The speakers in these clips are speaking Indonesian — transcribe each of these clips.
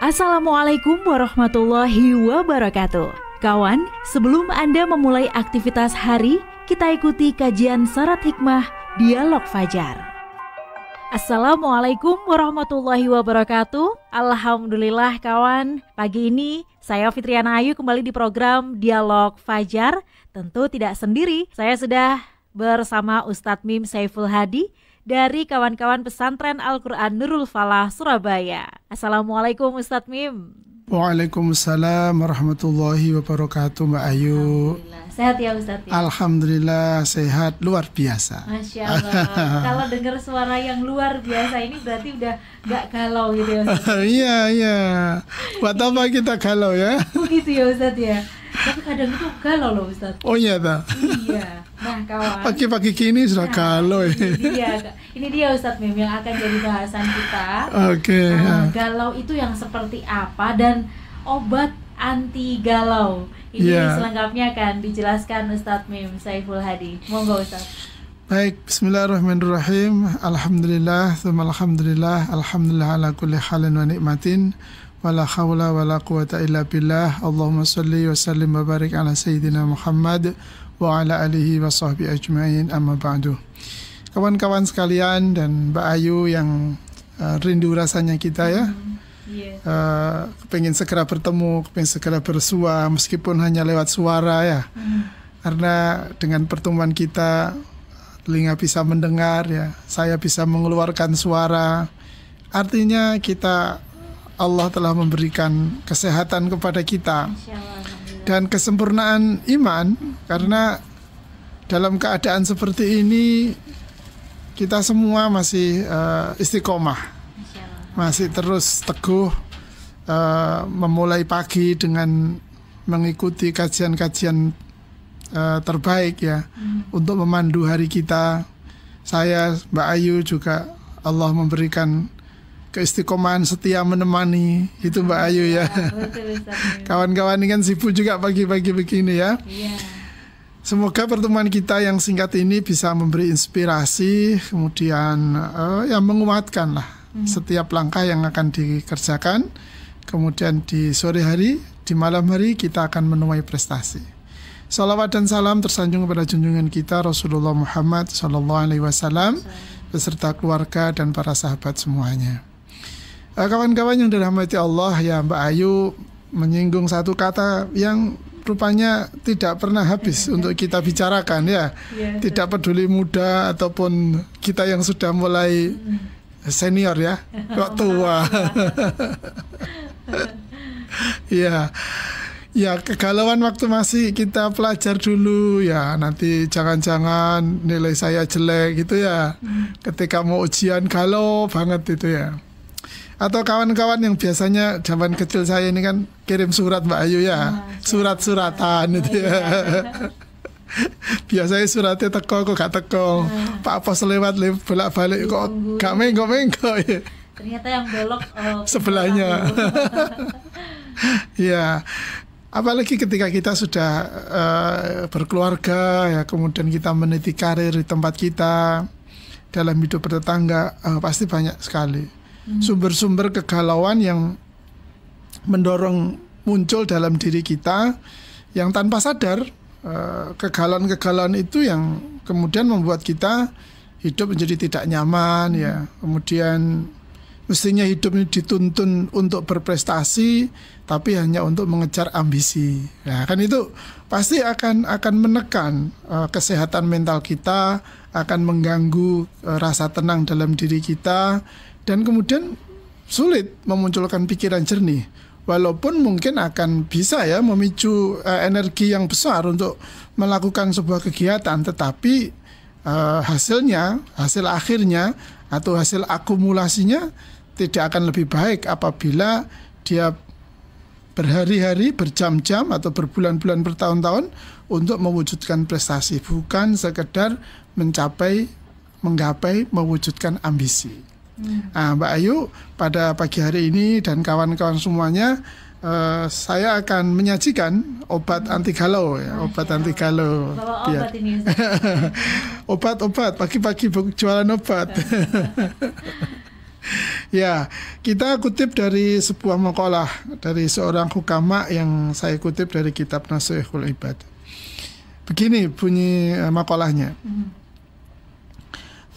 Assalamualaikum warahmatullahi wabarakatuh. Kawan, sebelum Anda memulai aktivitas hari, kita ikuti kajian syarat hikmah Dialog Fajar. Assalamualaikum warahmatullahi wabarakatuh. Alhamdulillah kawan, pagi ini saya Fitriana Ayu kembali di program Dialog Fajar. Tentu tidak sendiri, saya sudah bersama Ustadz Mim Saiful Hadi dari kawan-kawan pesantren Al-Quran Nurul Falah Surabaya. Assalamualaikum Ustadz Mim. Waalaikumsalam warahmatullahi wabarakatuh Mbak Ayu. Sehat ya Ustadz? Ya? Alhamdulillah sehat luar biasa. Masya Allah. Kalau dengar suara yang luar biasa ini berarti udah gak galau gitu ya Ustadz? Iya. Buat apa kita galau ya? Begitu ya Ustadz ya. Tapi kadang itu galau loh Ustadz. Oh iya tak? Iya. Nah kawan, pagi-pagi gini sudah galau ya. Ini dia Ustadz Mim yang akan jadi bahasan kita. Oke. Galau itu yang seperti apa dan obat anti galau. Ini selengkapnya akan dijelaskan Ustadz Mim Saiful Hadi. Monggo Ustadz. Baik, bismillahirrahmanirrahim. Alhamdulillah, alhamdulillah ala kulli halin wa nikmatin. Wala hawla wala quwata illa billah. Allahumma salli wa sallim wa barik ala sayyidina Muhammad wa ala alihi wa sahbihi ajma'in, amma ba'du. Kawan-kawan sekalian dan Mbak Ayu yang rindu rasanya kita ya, pengen segera bertemu, pengen segera bersua meskipun hanya lewat suara ya, karena dengan pertemuan kita telinga bisa mendengar ya, saya bisa mengeluarkan suara, artinya kita, Allah telah memberikan kesehatan kepada kita dan kesempurnaan iman, karena dalam keadaan seperti ini kita semua masih istiqomah, masih terus teguh memulai pagi dengan mengikuti kajian-kajian terbaik ya, untuk memandu hari kita. Saya, Mbak Ayu juga Allah memberikan keistiqomahan setia menemani, itu Mbak Ayu ya. Kawan-kawan ini kan sibuk juga pagi-pagi begini ya. Semoga pertemuan kita yang singkat ini bisa memberi inspirasi, kemudian yang menguatkan lah setiap langkah yang akan dikerjakan. Kemudian di sore hari, di malam hari kita akan menuai prestasi. Salawat dan salam tersanjung kepada junjungan kita Rasulullah Muhammad SAW beserta keluarga dan para sahabat semuanya. Kawan-kawan yang dirahmati Allah ya, Mbak Ayu menyinggung satu kata yang rupanya tidak pernah habis untuk kita bicarakan ya. Tidak peduli muda ataupun kita yang sudah mulai senior ya, kok tua. Ya kegalauan waktu masih kita pelajar dulu ya, nanti jangan-jangan nilai saya jelek gitu ya. Ketika mau ujian galau banget itu ya. Atau kawan-kawan yang biasanya zaman kecil saya ini kan kirim surat Mbak Ayu ya, surat-suratan itu ya. Biasanya suratnya teko kok gak teko, Pak Pos lewat bolak-balik kok gak menggo-menggo ya. Ternyata yang belok sebelahnya. Ya, apalagi ketika kita sudah berkeluarga ya, kemudian kita meniti karir di tempat kita, dalam hidup bertetangga, pasti banyak sekali sumber-sumber kegalauan yang mendorong muncul dalam diri kita, yang tanpa sadar kegalauan-kegalauan itu yang kemudian membuat kita hidup menjadi tidak nyaman ya. Kemudian mestinya hidup ini dituntun untuk berprestasi, tapi hanya untuk mengejar ambisi. Nah, kan itu pasti akan menekan kesehatan mental kita, akan mengganggu rasa tenang dalam diri kita, dan kemudian sulit memunculkan pikiran jernih. Walaupun mungkin akan bisa ya memicu energi yang besar untuk melakukan sebuah kegiatan, tetapi hasil akhirnya atau hasil akumulasinya tidak akan lebih baik apabila dia berhari-hari, berjam-jam atau berbulan-bulan, bertahun-tahun untuk mewujudkan prestasi, bukan sekedar menggapai, mewujudkan ambisi. Nah, Mbak Ayu, pada pagi hari ini dan kawan-kawan semuanya, saya akan menyajikan obat anti galau ya, obat anti galau. Obat ini. Obat-obat pagi-pagi jualan obat. Ya, kita kutip dari sebuah maqalah dari seorang hukama yang saya kutip dari kitab Nasihatul Ibad. Begini bunyi maqalahnya.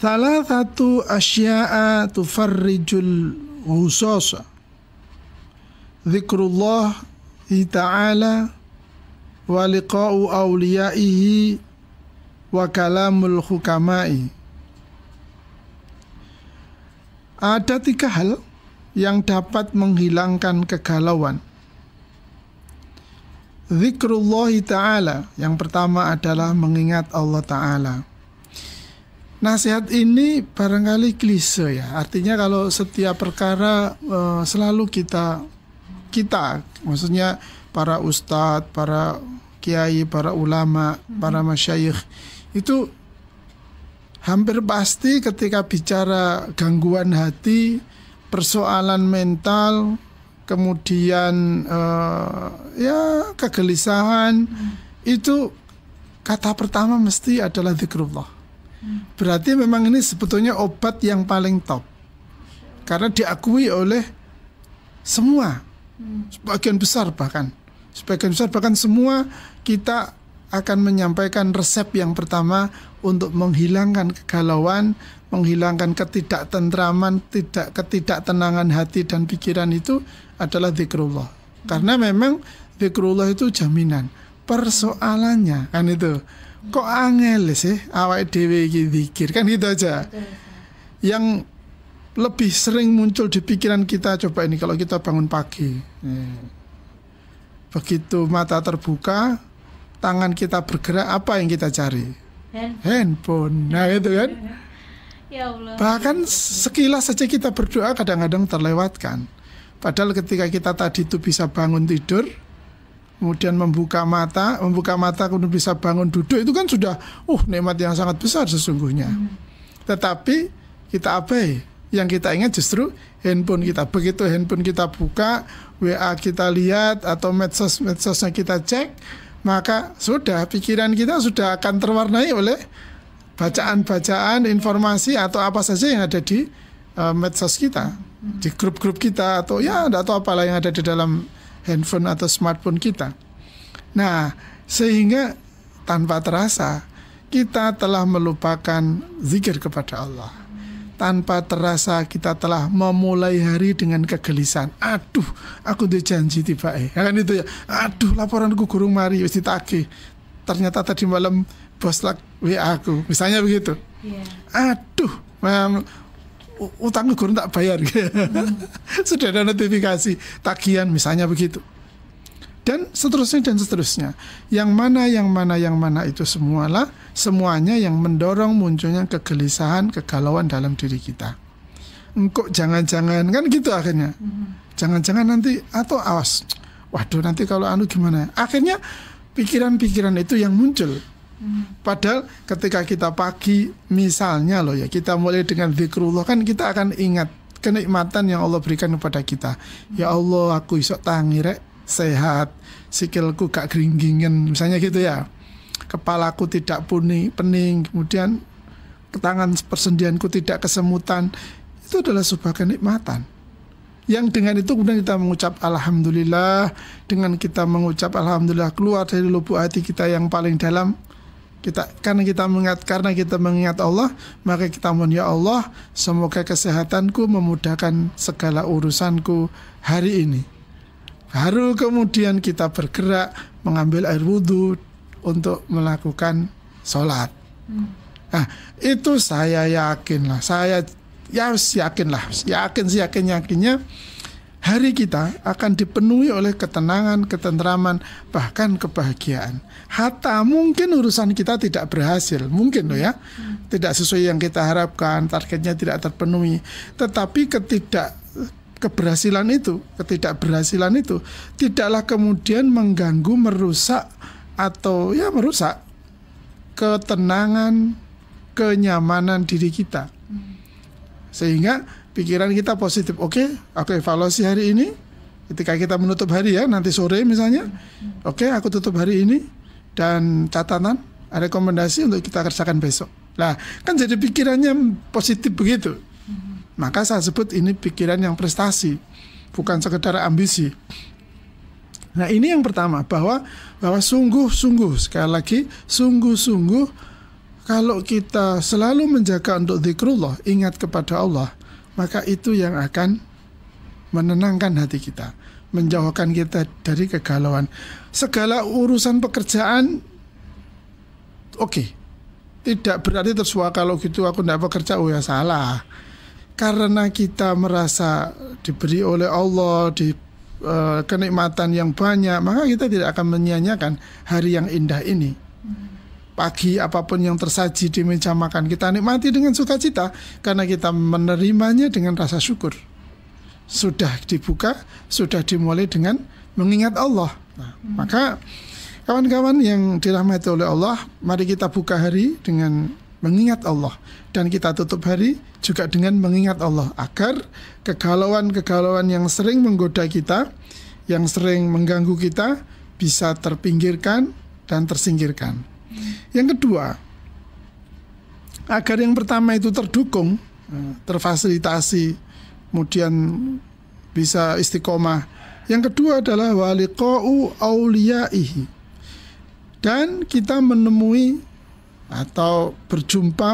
Salah satu asya'a tufarrijul husasa. Zikrullah ta'ala wa liqa'u awliyaihi wa kalamul hukama'i. Ada 3 hal yang dapat menghilangkan kegalauan. Zikrullah ta'ala, yang pertama adalah mengingat Allah ta'ala. Nasihat ini barangkali klise ya. Artinya kalau setiap perkara selalu kita maksudnya para ustadz, para kiai, para ulama, para masyayikh itu hampir pasti ketika bicara gangguan hati, persoalan mental, kemudian ya kegelisahan, itu kata pertama mesti adalah zikrullah. Berarti memang ini sebetulnya obat yang paling top, karena diakui oleh semua, sebagian besar bahkan semua kita akan menyampaikan resep yang pertama untuk menghilangkan kegalauan, menghilangkan ketidaktentraman, ketidaktenangan hati dan pikiran itu adalah zikrullah. Karena memang zikrullah itu jaminan. Persoalannya kan itu, kok angel sih awake dhewe iki zikir, kan gitu aja. Yang lebih sering muncul di pikiran kita, coba ini kalau kita bangun pagi, begitu mata terbuka, tangan kita bergerak, apa yang kita cari? Handphone. Nah itu kan. Ya Allah. Bahkan sekilas saja kita berdoa kadang-kadang terlewatkan. Padahal ketika kita tadi itu bisa bangun tidur, kemudian membuka mata kemudian bisa bangun duduk, itu kan sudah nikmat yang sangat besar sesungguhnya. Tetapi kita abai. Yang kita ingat justru handphone kita. Begitu handphone kita buka, WA kita lihat atau medsos-medsosnya kita cek, maka sudah pikiran kita sudah akan terwarnai oleh bacaan-bacaan, informasi atau apa saja yang ada di medsos kita, di grup-grup kita, atau ya tidak tahu apalah yang ada di dalam handphone atau smartphone kita. Nah, sehingga tanpa terasa kita telah melupakan zikir kepada Allah. Tanpa terasa kita telah memulai hari dengan kegelisahan. Aduh, aku udah janji tiba kan itu ya. Aduh, laporanku gurung mari wis ditagih. Ternyata tadi malam bos WA aku. Misalnya begitu. Aduh, utangku gurung tak bayar. Sudah ada notifikasi tagihan misalnya begitu. Dan seterusnya. Yang mana itu semuanya yang mendorong munculnya kegelisahan, kegalauan dalam diri kita. Engkau jangan-jangan kan gitu akhirnya. Jangan-jangan nanti atau awas. Waduh, nanti kalau gimana? Akhirnya pikiran-pikiran itu yang muncul. Padahal ketika kita pagi misalnya kita mulai dengan zikrullah, kan kita akan ingat kenikmatan yang Allah berikan kepada kita. Ya Allah, aku isok tangi rek sehat, sikilku gak geringgingen misalnya gitu ya, kepalaku tidak pening, kemudian tangan persendianku tidak kesemutan. Itu adalah sebuah kenikmatan yang dengan itu kemudian kita mengucap alhamdulillah. Dengan kita mengucap alhamdulillah keluar dari lubuk hati kita yang paling dalam, karena kita mengingat Allah, maka kita mohon, ya Allah, semoga kesehatanku memudahkan segala urusanku hari ini. Baru kemudian kita bergerak mengambil air wudhu untuk melakukan sholat. Nah, itu saya yakinnya hari kita akan dipenuhi oleh ketenangan, ketentraman, bahkan kebahagiaan. Hatta mungkin urusan kita tidak berhasil, mungkin tidak sesuai yang kita harapkan, targetnya tidak terpenuhi. Tetapi ketidakberhasilan itu tidaklah kemudian mengganggu, merusak ketenangan, kenyamanan diri kita. Sehingga pikiran kita positif. Oke, aku evaluasi hari ini. Ketika kita menutup hari nanti sore misalnya. Oke, aku tutup hari ini dan catatan, rekomendasi untuk kita kerjakan besok. Lah, kan jadi pikirannya positif begitu. Maka saya sebut ini pikiran yang prestasi, bukan sekedar ambisi. Nah, ini yang pertama, bahwa sungguh-sungguh, sekali lagi, sungguh-sungguh kalau kita selalu menjaga untuk zikrullah, ingat kepada Allah, maka itu yang akan menenangkan hati kita, menjauhkan kita dari kegalauan. Segala urusan pekerjaan, oke. Tidak berarti terus, wah kalau gitu aku tidak bekerja, oh ya salah. Karena kita merasa diberi oleh Allah kenikmatan yang banyak, maka kita tidak akan menyia-nyiakan hari yang indah ini. Pagi apapun yang tersaji di meja makan, kita nikmati dengan sukacita karena kita menerimanya dengan rasa syukur. Sudah dibuka, sudah dimulai dengan mengingat Allah. Nah, maka kawan-kawan yang dirahmati oleh Allah, mari kita buka hari dengan mengingat Allah, dan kita tutup hari juga dengan mengingat Allah, agar kegalauan-kegalauan yang sering menggoda kita, yang sering mengganggu kita, bisa terpinggirkan dan tersingkirkan. Yang kedua, agar yang pertama itu terdukung, terfasilitasi, kemudian bisa istiqomah. Yang kedua adalah waliqa'u auliyaihi, dan kita menemui atau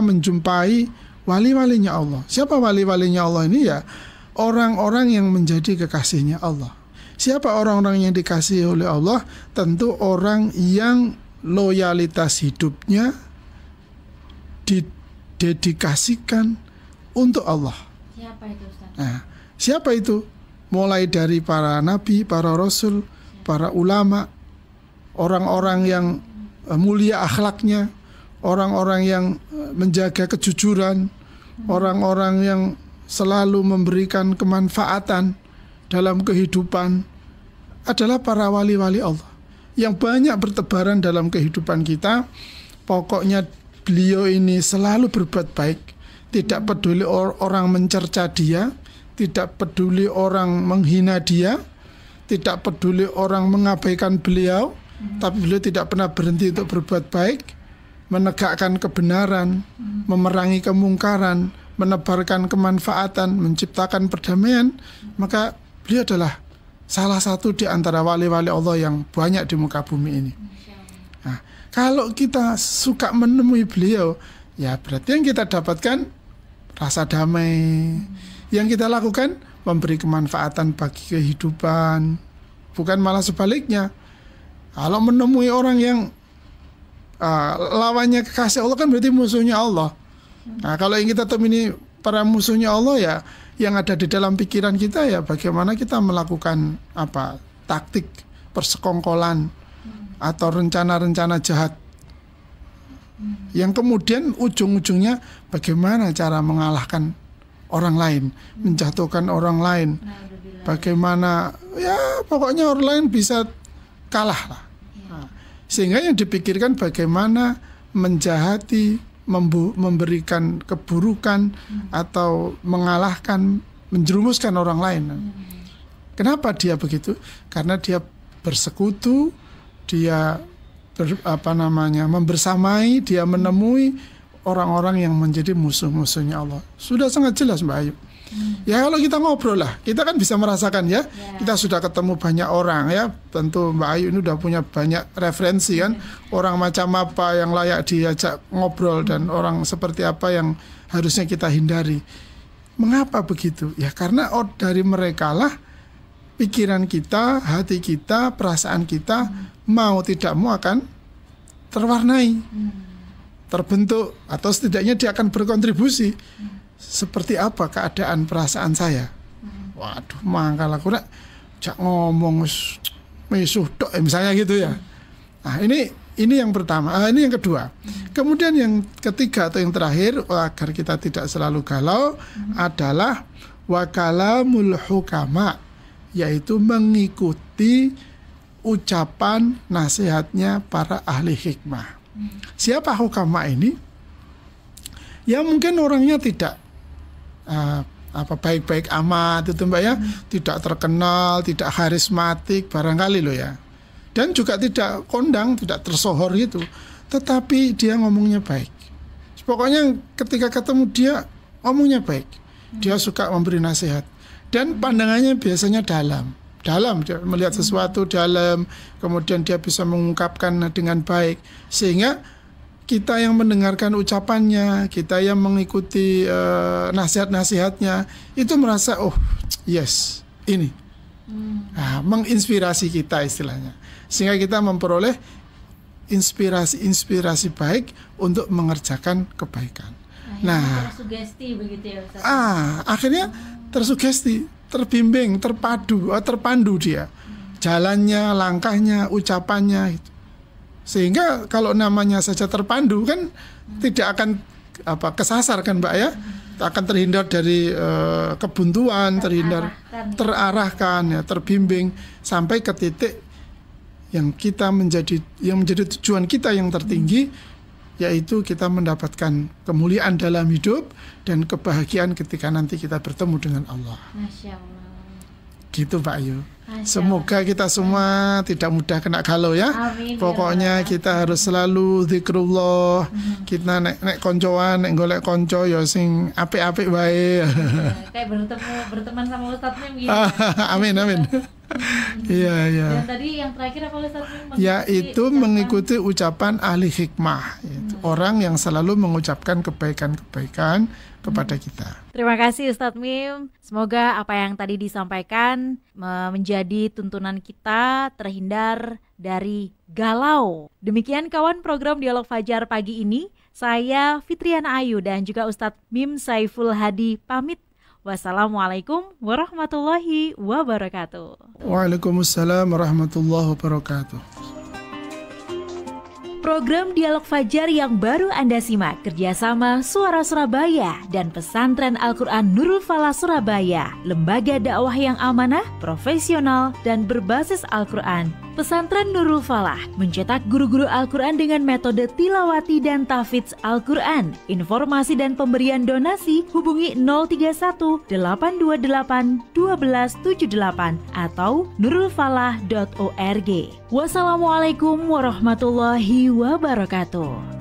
menjumpai wali-walinya Allah. Siapa wali-walinya Allah ini? Ya, orang-orang yang menjadi kekasihnya Allah. Siapa orang-orang yang dikasihi oleh Allah? Tentu orang yang loyalitas hidupnya didedikasikan untuk Allah. Siapa itu, Ustaz? Nah, siapa itu? Mulai dari para nabi, para rasul, para ulama, orang-orang yang mulia akhlaknya, orang-orang yang menjaga kejujuran, orang-orang yang selalu memberikan kemanfaatan dalam kehidupan, adalah para wali-wali Allah yang banyak bertebaran dalam kehidupan kita. Pokoknya beliau ini selalu berbuat baik, tidak peduli orang mencerca dia, tidak peduli orang menghina dia, tidak peduli orang mengabaikan beliau, tapi beliau tidak pernah berhenti untuk berbuat baik, menegakkan kebenaran, memerangi kemungkaran, menebarkan kemanfaatan, menciptakan perdamaian. Maka beliau adalah salah satu di antara wali-wali Allah yang banyak di muka bumi ini. Nah, kalau kita suka menemui beliau, ya berarti yang kita dapatkan rasa damai. Yang kita lakukan memberi kemanfaatan bagi kehidupan, bukan malah sebaliknya. Kalau menemui orang yang lawannya kekasih Allah, kan berarti musuhnya Allah. Nah, kalau yang kita temui para musuhnya Allah, ya yang ada di dalam pikiran kita, ya bagaimana kita melakukan taktik persekongkolan atau rencana-rencana jahat, yang kemudian ujung-ujungnya bagaimana cara mengalahkan orang lain, menjatuhkan orang lain, bagaimana ya pokoknya orang lain bisa kalah lah. Sehingga yang dipikirkan bagaimana menjahati, memberikan keburukan atau mengalahkan, menjerumuskan orang lain. Kenapa dia begitu? Karena dia bersekutu, dia membersamai, dia menemui orang-orang yang menjadi musuh-musuhnya Allah. Sudah sangat jelas, Mbak Ayu. Ya kalau kita ngobrol lah, kita kan bisa merasakan ya. Kita sudah ketemu banyak orang ya. Tentu Mbak Ayu ini udah punya banyak referensi kan. Orang macam apa yang layak diajak ngobrol dan orang seperti apa yang harusnya kita hindari. Mengapa begitu? Ya karena dari mereka lah pikiran kita, hati kita, perasaan kita mau tidak mau akan terwarnai, terbentuk, atau setidaknya dia akan berkontribusi. Seperti apa keadaan perasaan saya? Waduh, mangkal aku nak jak ngomong misuh tok misalnya gitu ya. Nah, ini yang pertama, ini yang kedua. Kemudian yang ketiga atau yang terakhir, agar kita tidak selalu galau, adalah wakalamul hukama, yaitu mengikuti ucapan nasihatnya para ahli hikmah. Siapa hukama ini? Ya mungkin orangnya tidak baik-baik amat itu Mbak ya, tidak terkenal, tidak karismatik barangkali loh ya, dan juga tidak kondang, tidak tersohor gitu, tetapi dia ngomongnya baik. Pokoknya ketika ketemu dia ngomongnya baik. Dia suka memberi nasihat. Dan pandangannya biasanya dalam, dia melihat sesuatu dalam, kemudian dia bisa mengungkapkan dengan baik, sehingga kita yang mendengarkan ucapannya, kita yang mengikuti nasihat-nasihatnya, itu merasa, oh yes, ini menginspirasi kita istilahnya, sehingga kita memperoleh inspirasi baik untuk mengerjakan kebaikan. Nah, tersugesti begitu ya Ustaz? Akhirnya tersugesti, terbimbing, terpandu dia, jalannya, langkahnya, ucapannya itu. Sehingga kalau namanya saja terpandu kan tidak akan kesasar kan Mbak ya, akan terhindar dari kebuntuan, terarahkan ya, terbimbing sampai ke titik yang menjadi tujuan kita yang tertinggi, yaitu kita mendapatkan kemuliaan dalam hidup dan kebahagiaan ketika nanti kita bertemu dengan Allah. Masya Allah. Gitu Pak Ayu. Semoga kita semua tidak mudah kena galau ya. Amin, pokoknya ya. Kita harus selalu zikrullah. Kita nek koncoan, nek golek konco ya sing apik-apik wae. Kayak berteman sama Ustadz Mim gitu. Amin. Iya. Dan tadi yang terakhir apa Ustadz Mim? Yaitu mengikuti ucapan ahli hikmah, yaitu orang yang selalu mengucapkan kebaikan-kebaikan kepada kita. Terima kasih Ustadz Mim. Semoga apa yang tadi disampaikan menjadi tuntunan kita terhindar dari galau. Demikian kawan program Dialog Fajar pagi ini. Saya Fitriana Ayu dan juga Ustadz Mim Saiful Hadi pamit. Wassalamualaikum warahmatullahi wabarakatuh. Waalaikumsalam warahmatullahi wabarakatuh. Program Dialog Fajar yang baru Anda simak kerjasama Suara Surabaya dan Pesantren Al-Quran Nurul Falah Surabaya, lembaga dakwah yang amanah, profesional, dan berbasis Al-Quran. Pesantren Nurul Falah mencetak guru-guru Al-Quran dengan metode tilawati dan tahfidz Al-Quran. Informasi dan pemberian donasi hubungi 031 828 1278 atau nurulfalah.org. Wassalamualaikum warahmatullahi wabarakatuh.